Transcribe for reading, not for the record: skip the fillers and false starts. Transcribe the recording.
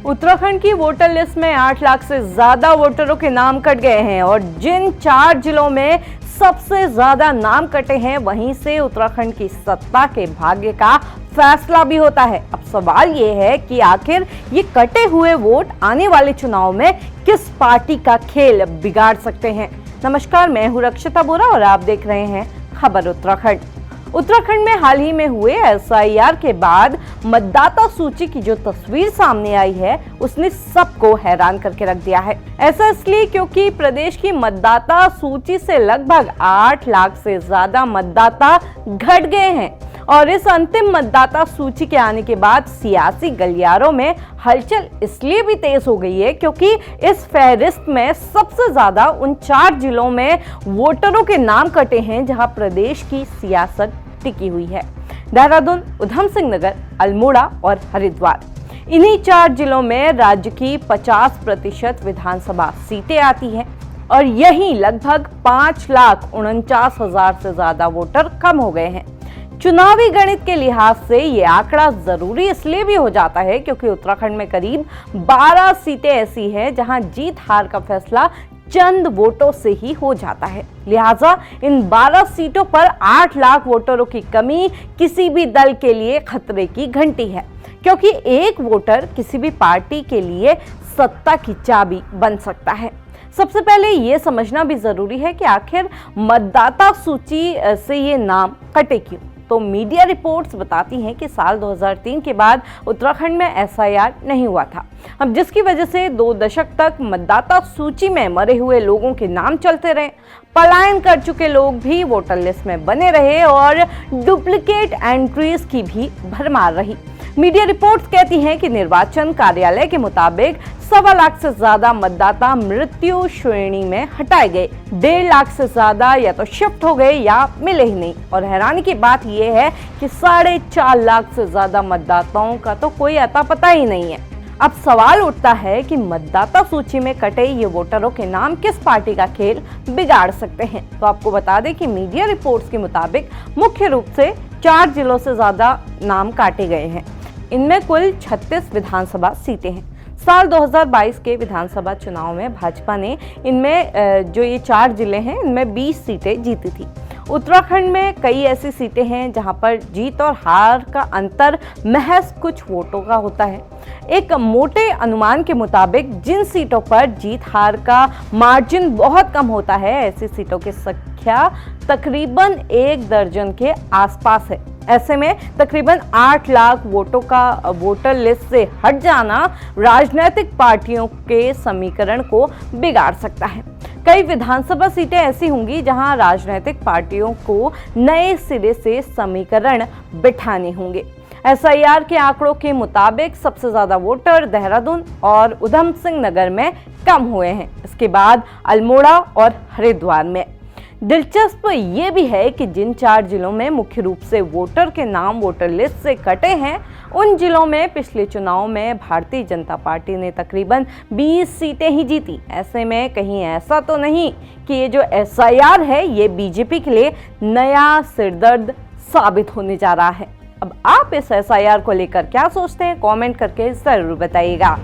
उत्तराखंड की voter list में 8 लाख से ज्यादा वोटरों के नाम कट गए हैं और जिन 4 जिलों में सबसे ज्यादा नाम कटे हैं वहीं से उत्तराखंड की सत्ता के भाग्य का फैसला भी होता है। अब सवाल ये है कि आखिर ये कटे हुए वोट आने वाले चुनाव में किस पार्टी का खेल बिगाड़ सकते हैं। नमस्कार, मैं हूं रक्षिता बोरा और आप देख रहे हैं खबर उत्तराखंड। उत्तराखंड में हाल ही में हुए एसआईआर के बाद मतदाता सूची की जो तस्वीर सामने आई है उसने सबको हैरान करके रख दिया है। ऐसा इसलिए क्योंकि प्रदेश की मतदाता सूची से लगभग 8 लाख से ज्यादा मतदाता घट गए हैं और इस अंतिम मतदाता सूची के आने के बाद सियासी गलियारों में हलचल इसलिए भी तेज हो गई है क्योंकि इस फहरिस्त में सबसे ज्यादा उन 4 जिलों में वोटरों के नाम कटे हैं जहां प्रदेश की सियासत टिकी हुई है। देहरादून, उधम सिंह नगर, अल्मोड़ा और हरिद्वार। इन्हीं 4 जिलों में राज्य की 50% विधानसभा सीटें आती हैं और यहीं लगभग 5,49,000 से ज्यादा वोटर कम हो गए हैं। चुनावी गणित के लिहाज से ये आंकड़ा जरूरी इसलिए भी हो जाता है क्योंकि उत्तराखंड में करीब 12 सीटें ऐसी हैं जहां जीत हार का फैसला चंद वोटों से ही हो जाता है। लिहाजा इन 12 सीटों पर 8 लाख वोटरों की कमी किसी भी दल के लिए खतरे की घंटी है क्योंकि एक वोटर किसी भी पार्टी के लिए सत्ता की चाबी बन सकता है। सबसे पहले ये समझना भी जरूरी है कि आखिर मतदाता सूची से ये नाम कटे क्यों। तो मीडिया रिपोर्ट्स बताती हैं कि साल 2003 के बाद उत्तराखंड में एसआईआर नहीं हुआ था। अब जिसकी वजह से 2 दशक तक मतदाता सूची में मरे हुए लोगों के नाम चलते रहे, पलायन कर चुके लोग भी वोटर लिस्ट में बने रहे और डुप्लीकेट एंट्रीज की भी भरमार रही। मीडिया रिपोर्ट्स कहती हैं कि निर्वाचन कार्यालय के मुताबिक 1.25 लाख से ज्यादा मतदाता मृत्यु श्रेणी में हटाए गए, 1.5 लाख से ज्यादा या तो शिफ्ट हो गए या मिले ही नहीं। और हैरानी की बात यह है कि 4.5 लाख से ज्यादा मतदाताओं का तो कोई अता पता ही नहीं है। अब सवाल उठता है कि मतदाता सूची में कटे ये वोटरों के नाम किस पार्टी का खेल बिगाड़ सकते हैं। तो आपको बता दें कि मीडिया रिपोर्ट्स के मुताबिक मुख्य रूप से 4 जिलों से ज्यादा नाम काटे गए हैं। इनमें कुल 36 विधानसभा सीटें हैं। साल 2022 के विधानसभा चुनाव में भाजपा ने इनमें जो ये 4 जिले हैं इनमें 20 सीटें जीती थी। उत्तराखंड में कई ऐसी सीटें हैं जहां पर जीत और हार का अंतर महज कुछ वोटों का होता है। एक मोटे अनुमान के मुताबिक जिन सीटों पर जीत हार का मार्जिन बहुत कम होता है ऐसी सीटों की संख्या तकरीबन 1 दर्जन के आसपास है। ऐसे में तकरीबन 8 लाख वोटों का वोटर लिस्ट से हट जाना राजनीतिक पार्टियों के समीकरण को बिगाड़ सकता है। कई विधानसभा सीटें ऐसी होंगी जहां राजनीतिक पार्टियों को नए सिरे से समीकरण बिठाने होंगे। एसआईआर के आंकड़ों के मुताबिक सबसे ज्यादा वोटर देहरादून और उधम सिंह नगर में कम हुए हैं, इसके बाद अल्मोड़ा और हरिद्वार में। दिलचस्प ये भी है कि जिन 4 जिलों में मुख्य रूप से वोटर के नाम वोटर लिस्ट से कटे हैं उन जिलों में पिछले चुनाव में भारतीय जनता पार्टी ने तकरीबन 20 सीटें ही जीती। ऐसे में कहीं ऐसा तो नहीं कि ये जो एसआईआर है ये बीजेपी के लिए नया सिरदर्द साबित होने जा रहा है। अब आप इस एसआईआर को लेकर क्या सोचते हैं, कमेंट करके जरूर बताइएगा।